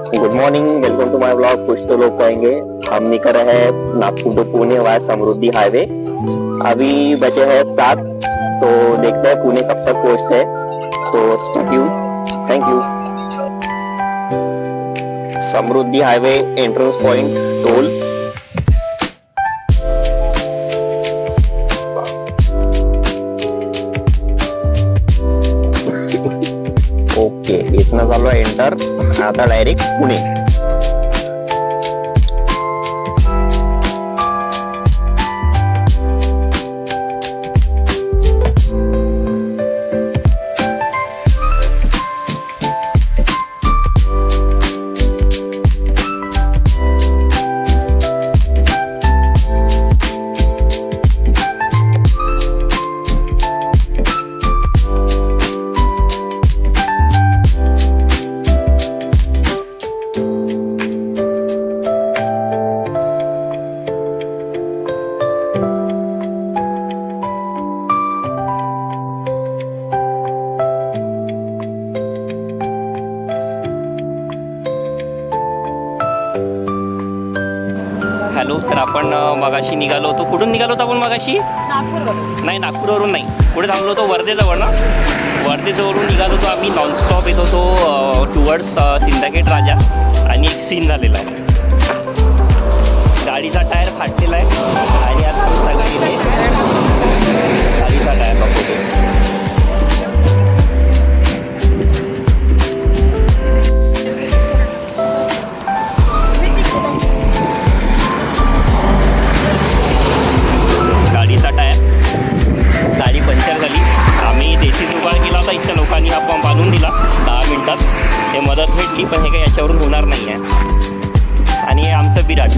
Good morning, welcome to my blog. कुछ तो लोग कहेंगे हम निकल रहे हैं नागपुर टू पुणे वाया समृद्धि हाईवे। अभी बचे हैं 7, तो देखते हैं पुणे कब तक पहुंचते हैं। तो stay tuned, thank you. Samriddhi highway entrance point toll. Okay, इतना चालू आहे एंटर। आता डायरेक्ट पुणे। हॅलो, तर आपण मगाशी निघालो होतो। कुठून निघालो होतो आपण मगाशी? नागपूरवरून. नाही, नागपूरवरून नाही, पुढे थांबलो होतो वर्धेजवळ ना। वर्धेजवळून निघालो होतो आम्ही, नॉनस्टॉप येत होतो टुवर्ड्स सिंदखेड राजा। आणि एक सीन झालेला आहे, गाडीचा टायर फाटलेला आहे आणि आता सगळे इथे गाडीचा टायर बघतो। गाडी पंक्चर झाली। आम्ही देशी जुगाड केला होता, इथच्या लोकांनी हा पंप आणून दिला 10 मिनिटात। हे मदत भेटली, पण हे काही याच्यावरून होणार नाही आहे। आणि हे आमचं विराट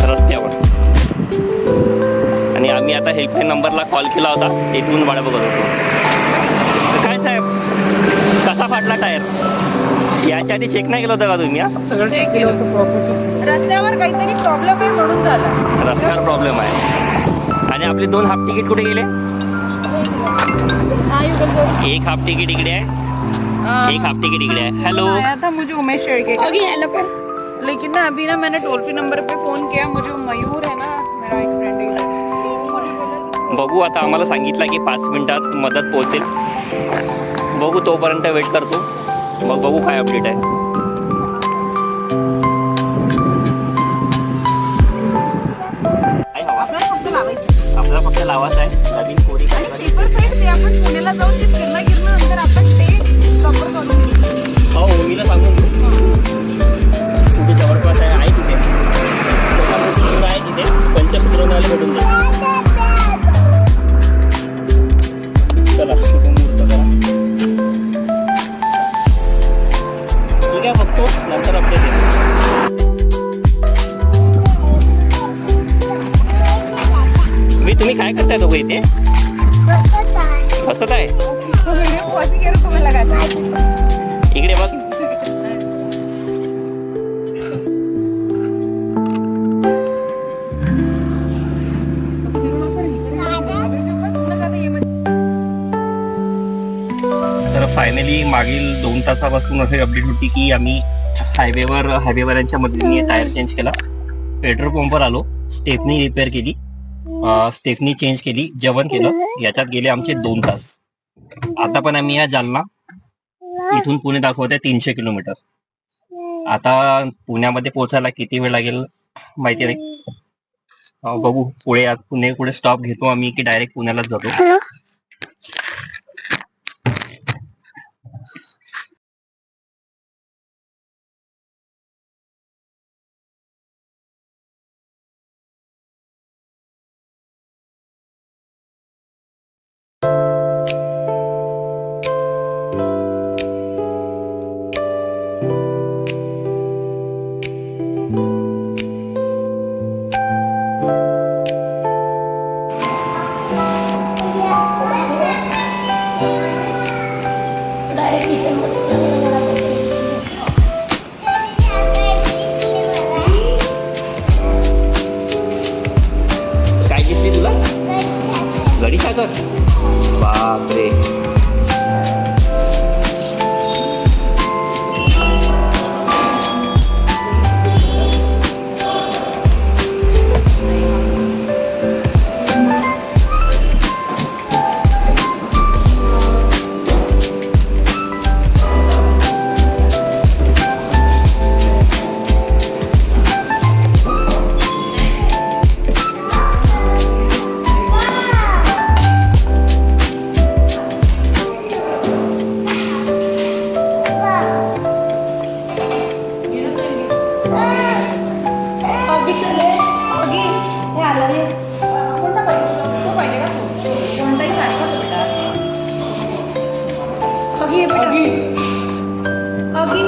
रस्त्यावर। आणि आम्ही आता हेल्पलाईन नंबरला कॉल केला होता, तिथून वाट बघत होतो। काय साहेब, कसा फाटला टायर? याच्या आधी चेक नाही केलं होतं का तुम्ही? सगळं चेक केलं होतं प्रॉपर। रस्त्यावर काहीतरी प्रॉब्लेम आहे म्हणून झाला। रस्त्यावर प्रॉब्लेम आहे। आणि आपले 2 हाफ तिकीट कुठे गेले? एक हाफ तिकीट इकडे आहे, एक हाफ टिकट इकडे है। हेलो, आया था मुझे उमेश शेड़के का। हेलो कर। लेकिन ना अभी ना मैंने टोल फ्री नंबर पे फोन किया, मुझे मयूर है ना मेरा एक फ्रेंड है, बघू आता आम्हाला सांगितलं की 5 मिनिटात मदत पोहोचेल। बघू, तोपर्यंत वेट करतो, मग बघू काय अपडेट आहे। आपल्याला फक्त लावायचं आहे नवीन कोरी। आपण पुण्याला जाऊन ते फिरणं नंतर आपण ते प्रॉपर करून हो, मम्मीला सांगून कुठे जवळपास आहे तिथे आहे, तिथे पंचसूत्रवाले भेटून दे। चला मुहूर्त करा, ठीक आहे, बघतो नंतर अपडेट आहे। तुम्ही काय करताय दोघं इथे? बसत आहे इकडे बघ। तर फायनली मागील 2 तासापासून असे अपडेट होती की आम्ही हायवेवरांच्या मदतीने टायर चेंज केला, पेट्रोल पंपवर आलो, स्टेपनी रिपेअर केली, स्टेपनी चेंज केली, जेवण केलं। याच्यात गेले आमचे 2 तास। आता पण आम्ही या जालना इथून पुणे दाखवते 300 किलोमीटर। आता पुण्यामध्ये पोहोचायला किती वेळ लागेल माहिती नाही, बघू। पुणे स्टॉप घेतो आम्ही की डायरेक्ट पुण्यालाच जातो। कर, बापरे। आगी है बेटा आगी